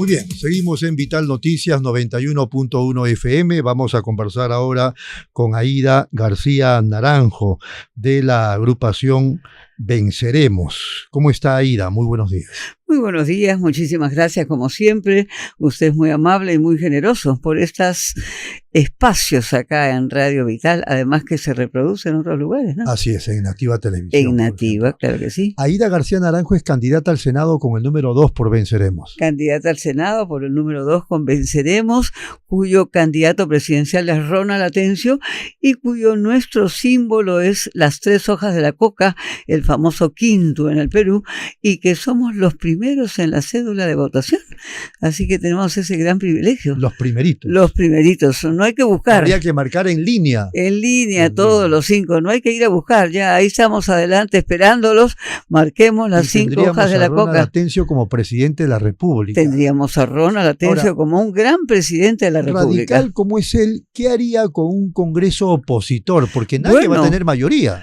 Muy bien, seguimos en Vital Noticias 91.1 FM. Vamos a conversar ahora con Aida García Naranjo de la agrupación Venceremos. ¿Cómo está, Aida? Muy buenos días. Muy buenos días, muchísimas gracias como siempre. Usted es muy amable y muy generoso por estos espacios acá en Radio Vital, además que se reproduce en otros lugares, ¿no? Así es, en Nativa Televisión. En Nativa, claro que sí. Aida García Naranjo es candidata al Senado con el número 2 por Venceremos. Candidata al Senado por el número 2 con Venceremos, cuyo candidato presidencial es Ronald Atencio y cuyo nuestro símbolo es las 3 hojas de la coca, el famoso quinto en el Perú, y que somos los primeros en la cédula de votación. Así que tenemos ese gran privilegio. Los primeritos. Los primeritos. No hay que buscar. Habría que marcar en línea. En línea, todos los 5. No hay que ir a buscar. Ya ahí estamos adelante esperándolos. Marquemos las 5 hojas de la coca. Ronald Atencio como presidente de la República. Tendríamos a Ronald Atencio ahora, como un gran presidente de la República. Radical como es él, ¿qué haría con un Congreso opositor? Porque nadie va a tener mayoría.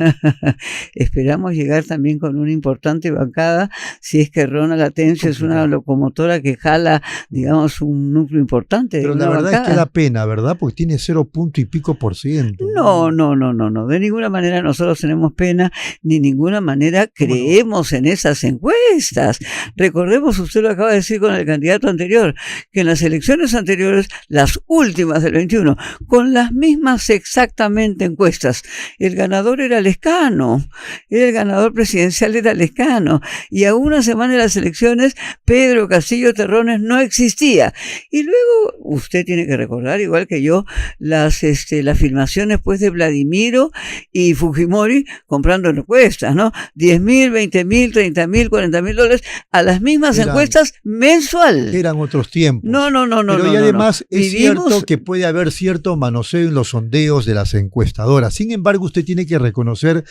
Esperamos llegar también con una importante bancada, si es que Ronald Atencio es una locomotora que jala, digamos, un núcleo importante. Pero la verdad es que da pena, ¿verdad? Porque tiene 0 punto y pico %. No. De ninguna manera nosotros tenemos pena, ni de ninguna manera creemos en esas encuestas. Recordemos, usted lo acaba de decir con el candidato anterior, que en las elecciones anteriores, las últimas del 21, con las mismas exactamente encuestas, el ganador era Lescano, el ganador presidencial era Lescano, y a una semana de las elecciones, Pedro Castillo Terrones no existía. Y luego, usted tiene que recordar, igual que yo, las filmaciones pues de Vladimiro y Fujimori comprando encuestas, ¿no? 10,000, 20,000, 30,000, 40,000 dólares a las mismas encuestas mensual. Eran otros tiempos. No. Pero y además es cierto que puede haber cierto manoseo en los sondeos de las encuestadoras. Sin embargo, usted tiene que reconocer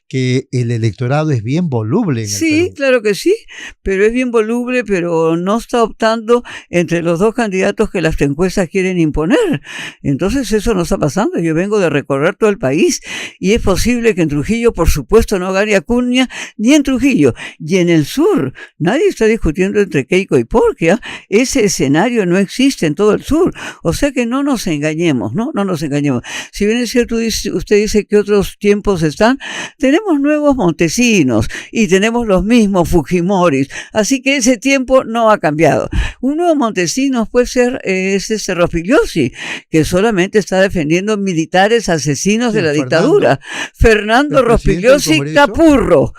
que el electorado es bien voluble en el Perú. Claro que sí, pero es bien voluble, pero no está optando entre los dos candidatos que las encuestas quieren imponer. Entonces eso no está pasando. Yo vengo de recorrer todo el país y es posible que en Trujillo, por supuesto, no gane Acuña, ni en Trujillo. Y en el sur, nadie está discutiendo entre Keiko y Porcia. Ese escenario no existe en todo el sur. O sea que no nos engañemos, ¿no? No nos engañemos. Si bien es cierto, usted dice que otros tiempos están, tenemos nuevos Montesinos y tenemos los mismos Fujimoris. Así que ese tiempo no ha cambiado. Un nuevo Montesinos puede ser ese Rospigliosi, que solamente está defendiendo militares asesinos de la dictadura. Fernando Rospigliosi Capurro.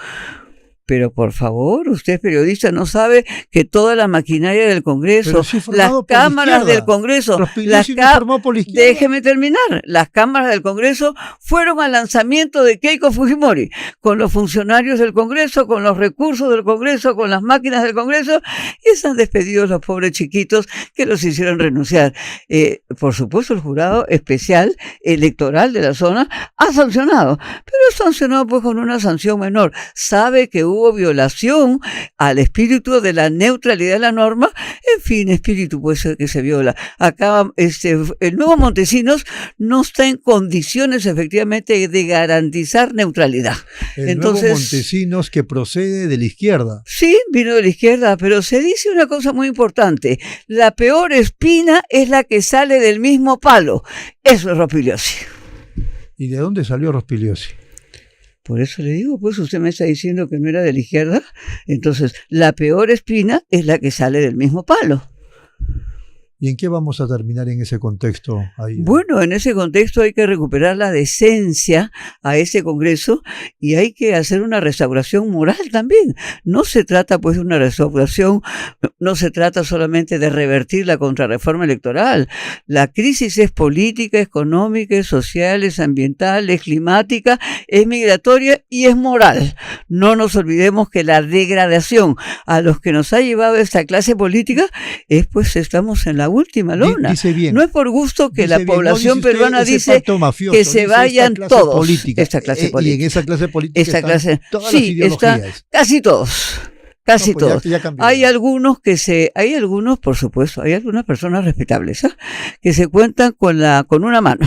Pero por favor, usted es periodista, no sabe que toda la maquinaria del Congreso, las cámaras del Congreso, déjeme terminar, las cámaras del Congreso fueron al lanzamiento de Keiko Fujimori, con los funcionarios del Congreso, con los recursos del Congreso, con las máquinas del Congreso, y están despedidos los pobres chiquitos que los hicieron renunciar. Por supuesto, el jurado especial electoral de la zona ha sancionado, pero ha sancionado pues con una sanción menor. Sabe que hubo violación al espíritu de la neutralidad de la norma, en fin, espíritu puede ser que se viola. Acá el nuevo Montesinos no está en condiciones efectivamente de garantizar neutralidad. Entonces, nuevo Montesinos que procede de la izquierda. Sí, vino de la izquierda, pero se dice una cosa muy importante: la peor espina es la que sale del mismo palo. Eso es Rospigliosi. ¿Y de dónde salió Rospigliosi? Por eso le digo, pues usted me está diciendo que no era de la izquierda, entonces la peor espina es la que sale del mismo palo. ¿Y en qué vamos a terminar en ese contexto, Aida? Bueno, en ese contexto hay que recuperar la decencia a ese Congreso y hay que hacer una restauración moral también. No se trata pues de una restauración, no se trata solamente de revertir la contrarreforma electoral. La crisis es política, económica, es social, es ambiental, es climática, es migratoria y es moral. No nos olvidemos que la degradación a los que nos ha llevado esta clase política es pues estamos en la última lona. Dice bien, no es por gusto que la bien, población no dice peruana dice mafioso, que se vayan todos. Política. Esta clase política. Y en esa clase política están todas las sí, ideologías. Está casi todos. Casi No, pues todos. ya cambió. Hay algunos, por supuesto, hay algunas personas respetables, ¿eh? Que se cuentan con una mano,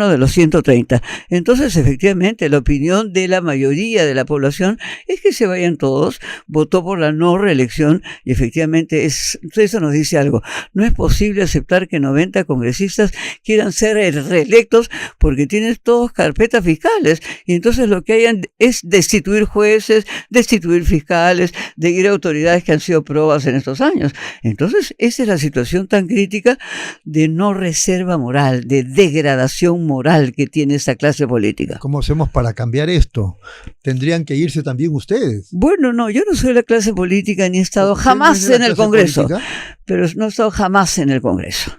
de los 130. Entonces, efectivamente, la opinión de la mayoría de la población es que se vayan todos, votó por la no reelección y efectivamente eso nos dice algo. No es posible aceptar que 90 congresistas quieran ser reelectos porque tienen todos carpetas fiscales y entonces lo que hayan es destituir jueces, destituir fiscales, de ir a autoridades que han sido probas en estos años. Entonces, esa es la situación tan crítica de no reserva moral, de degradación moral que tiene esta clase política. ¿Cómo hacemos para cambiar esto? ¿Tendrían que irse también ustedes? Bueno, no, yo no soy la clase política ni he estado jamás en el Congreso, pero no he estado jamás en el Congreso.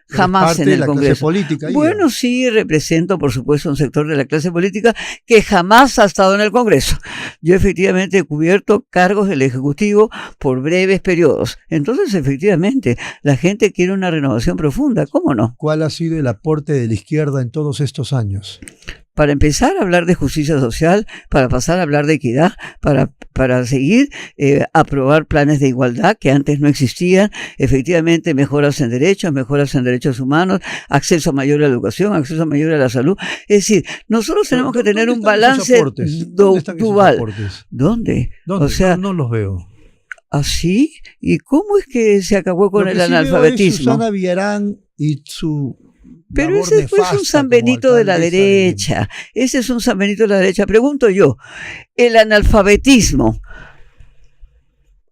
Jamás en el Congreso. Bueno, sí, represento, por supuesto, un sector de la clase política que jamás ha estado en el Congreso. Yo efectivamente he cubierto cargos del Ejecutivo por breves periodos. Entonces, efectivamente, la gente quiere una renovación profunda, ¿cómo no? ¿Cuál ha sido el aporte de la izquierda en todos estos años? Para empezar a hablar de justicia social, para pasar a hablar de equidad, para seguir aprobar planes de igualdad que antes no existían, efectivamente mejoras en derechos humanos, acceso mayor a la educación, acceso mayor a la salud. Es decir, nosotros tenemos que tener un balance dual. ¿Dónde? O sea, no los veo. ¿Así? ¿Y cómo es que se acabó con el analfabetismo? Susana Villarán y su... Pero ese es un San Benito de la derecha. Ese es un San Benito de la derecha. Pregunto yo, ¿el analfabetismo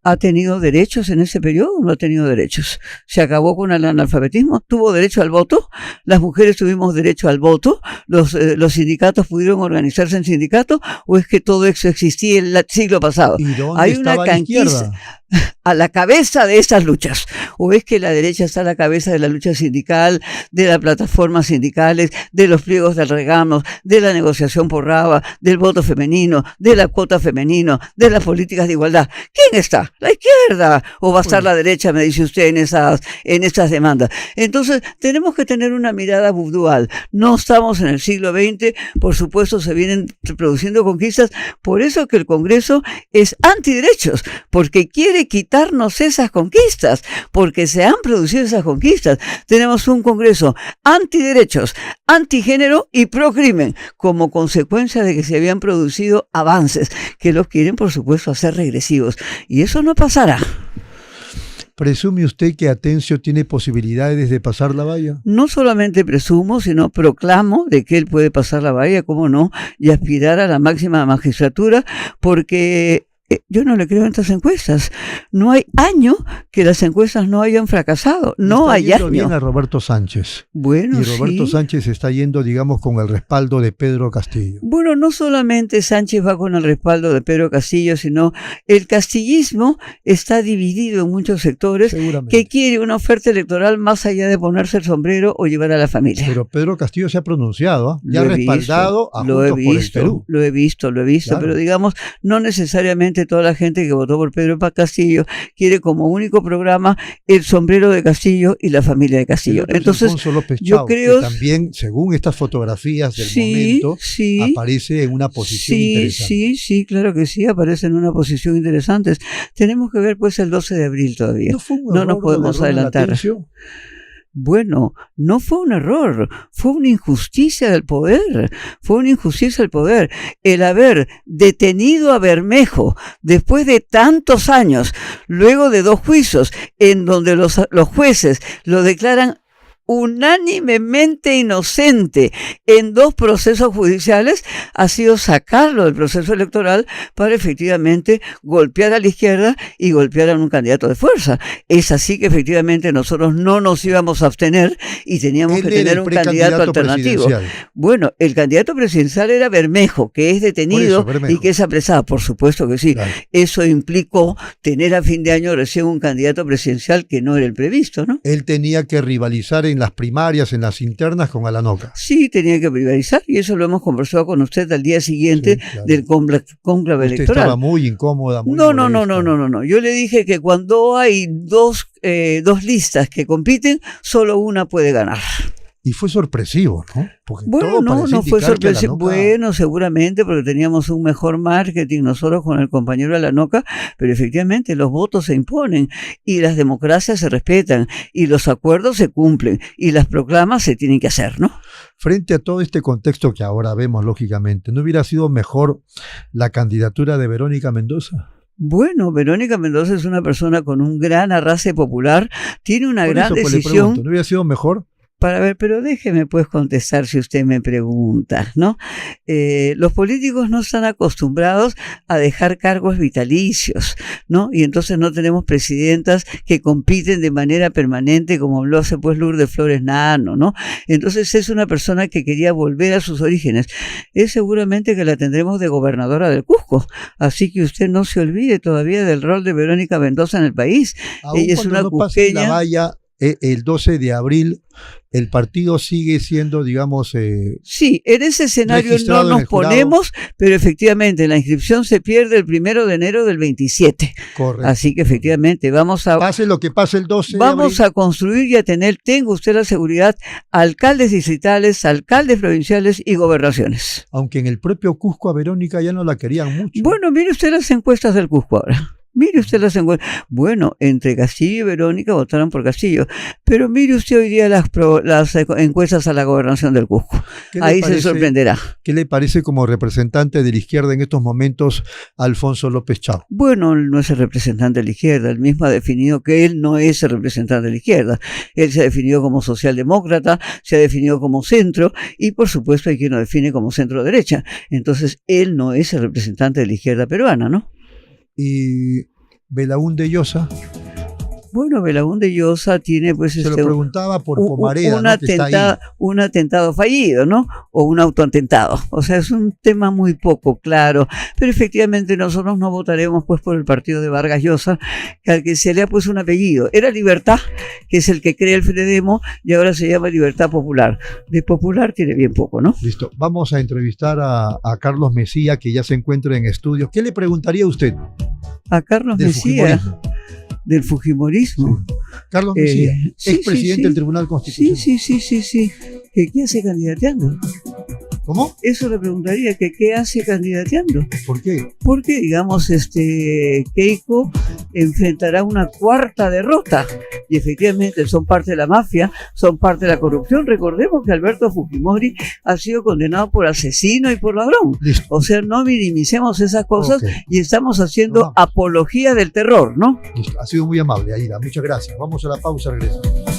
ha tenido derechos en ese periodo o no ha tenido derechos? ¿Se acabó con el analfabetismo? ¿Tuvo derecho al voto? ¿Las mujeres tuvimos derecho al voto? ¿Los sindicatos pudieron organizarse en sindicatos? ¿O es que todo eso existía en el siglo pasado? ¿Y dónde estaba la izquierda? A la cabeza de esas luchas, o es que la derecha está a la cabeza de la lucha sindical, de las plataformas sindicales, de los pliegos de reclamos, de la negociación por raba, del voto femenino, de la cuota femenino, de las políticas de igualdad. ¿Quién está? ¿La izquierda? ¿O va a estar la derecha, me dice usted, en esas demandas? Entonces, tenemos que tener una mirada dual. No estamos en el siglo XX, por supuesto se vienen produciendo conquistas, por eso que el Congreso es antiderechos, porque quiere quitarnos esas conquistas, porque se han producido esas conquistas. Tenemos un Congreso antiderechos, antigénero y procrimen, como consecuencia de que se habían producido avances que los quieren, por supuesto, hacer regresivos. Y eso no pasará. ¿Presume usted que Atencio tiene posibilidades de pasar la valla? No solamente presumo, sino proclamo de que él puede pasar la valla, cómo no, y aspirar a la máxima magistratura, porque yo no le creo en estas encuestas. No hay año que las encuestas no hayan fracasado. No hay año. Está yendo bien a Roberto Sánchez. Bueno, y Roberto Sánchez está yendo, digamos, con el respaldo de Pedro Castillo. Bueno, no solamente Sánchez va con el respaldo de Pedro Castillo, sino el castillismo está dividido en muchos sectores que quiere una oferta electoral más allá de ponerse el sombrero o llevar a la familia. Pero Pedro Castillo se ha pronunciado, ya ha respaldado a Juntos por el Perú. Lo he visto, claro. Pero digamos, no necesariamente toda la gente que votó por Pedro Castillo quiere como único programa el sombrero de Castillo y la familia de Castillo. Entonces, yo creo que también, según estas fotografías del momento, aparece en una posición interesante. Sí, claro que sí, aparece en una posición interesante. Tenemos que ver pues el 12 de abril todavía. No nos podemos adelantar. Bueno, no fue un error, fue una injusticia del poder, el haber detenido a Bermejo después de tantos años, luego de 2 juicios, en donde los jueces lo declaran unánimemente inocente en 2 procesos judiciales, ha sido sacarlo del proceso electoral para efectivamente golpear a la izquierda y golpear a un candidato de fuerza. Es así que efectivamente nosotros no nos íbamos a abstener y teníamos que tener un candidato alternativo. Bueno, el candidato presidencial era Bermejo, que es detenido y que es apresado. Por supuesto que sí. Claro. Eso implicó tener a fin de año recién un candidato presidencial que no era el previsto, ¿no? Él tenía que rivalizar en las primarias, en las internas con Alanoca. Sí, tenía que privatizar y eso lo hemos conversado con usted al día siguiente del cónclave electoral. Usted estaba muy incómoda. No. Yo le dije que cuando hay dos listas que compiten, solo una puede ganar. Y fue sorpresivo, ¿no? Porque bueno, no fue sorpresivo. Bueno, seguramente porque teníamos un mejor marketing nosotros con el compañero de la NOCA, pero efectivamente los votos se imponen y las democracias se respetan y los acuerdos se cumplen y las proclamas se tienen que hacer, ¿no? Frente a todo este contexto que ahora vemos, lógicamente, ¿no hubiera sido mejor la candidatura de Verónica Mendoza? Bueno, Verónica Mendoza es una persona con un gran arrastre popular, tiene una gran decisión. ¿No hubiera sido mejor? Para ver, pero déjeme pues contestar si usted me pregunta, ¿no? Los políticos no están acostumbrados a dejar cargos vitalicios, ¿no? Y entonces no tenemos presidentas que compiten de manera permanente como lo hace pues Lourdes Flores Nano, ¿no? Entonces es una persona que quería volver a sus orígenes. Es seguramente que la tendremos de gobernadora del Cusco, así que usted no se olvide todavía del rol de Verónica Mendoza en el país. Aún ella es una no cusqueña. La valla, el 12 de abril el partido sigue siendo, digamos... sí, en ese escenario no nos ponemos, pero efectivamente la inscripción se pierde el 1 de enero del 27. Correcto. Así que efectivamente vamos a... Pase lo que pase el 12 vamos a construir y a tener, tenga usted la seguridad, alcaldes distritales, alcaldes provinciales y gobernaciones. Aunque en el propio Cusco a Verónica ya no la querían mucho. Bueno, mire usted las encuestas del Cusco ahora. Mire usted las encuestas. Bueno, entre Castillo y Verónica votaron por Castillo. Pero mire usted hoy día las encuestas a la gobernación del Cusco. Ahí se sorprenderá. ¿Qué le parece como representante de la izquierda en estos momentos Alfonso López Chao? Bueno, él no es el representante de la izquierda. Él mismo ha definido que él no es el representante de la izquierda. Él se ha definido como socialdemócrata, se ha definido como centro y por supuesto hay quien lo define como centro-derecha. Entonces él no es el representante de la izquierda peruana, ¿no? Y Belaúnde Llosa. Bueno, Belaúnde Llosa tiene pues se lo preguntaba por Pomareda, un atentado fallido, ¿no? O un autoatentado. O sea, es un tema muy poco claro. Pero efectivamente nosotros no votaremos pues por el partido de Vargas Llosa, que al que se le ha puesto un apellido. Era Libertad, que es el que crea el Fredemo, y ahora se llama Libertad Popular. De popular tiene bien poco, ¿no? Listo. Vamos a entrevistar a Carlos Mesía, que ya se encuentra en estudios. ¿Qué le preguntaría a usted? A Carlos Mesía. Del fujimorismo. Sí. Carlos Mesía, expresidente del Tribunal Constitucional. Sí. ¿Qué hace candidateando? ¿Cómo? Eso le preguntaría, que qué hace candidateando. ¿Por qué? Porque, digamos, Keiko enfrentará una cuarta derrota. Y efectivamente son parte de la mafia, son parte de la corrupción. Recordemos que Alberto Fujimori ha sido condenado por asesino y por ladrón. Listo. O sea, no minimicemos esas cosas y estamos haciendo apología del terror, ¿no? Listo. Ha sido muy amable, Aida. Muchas gracias. Vamos a la pausa, regresamos.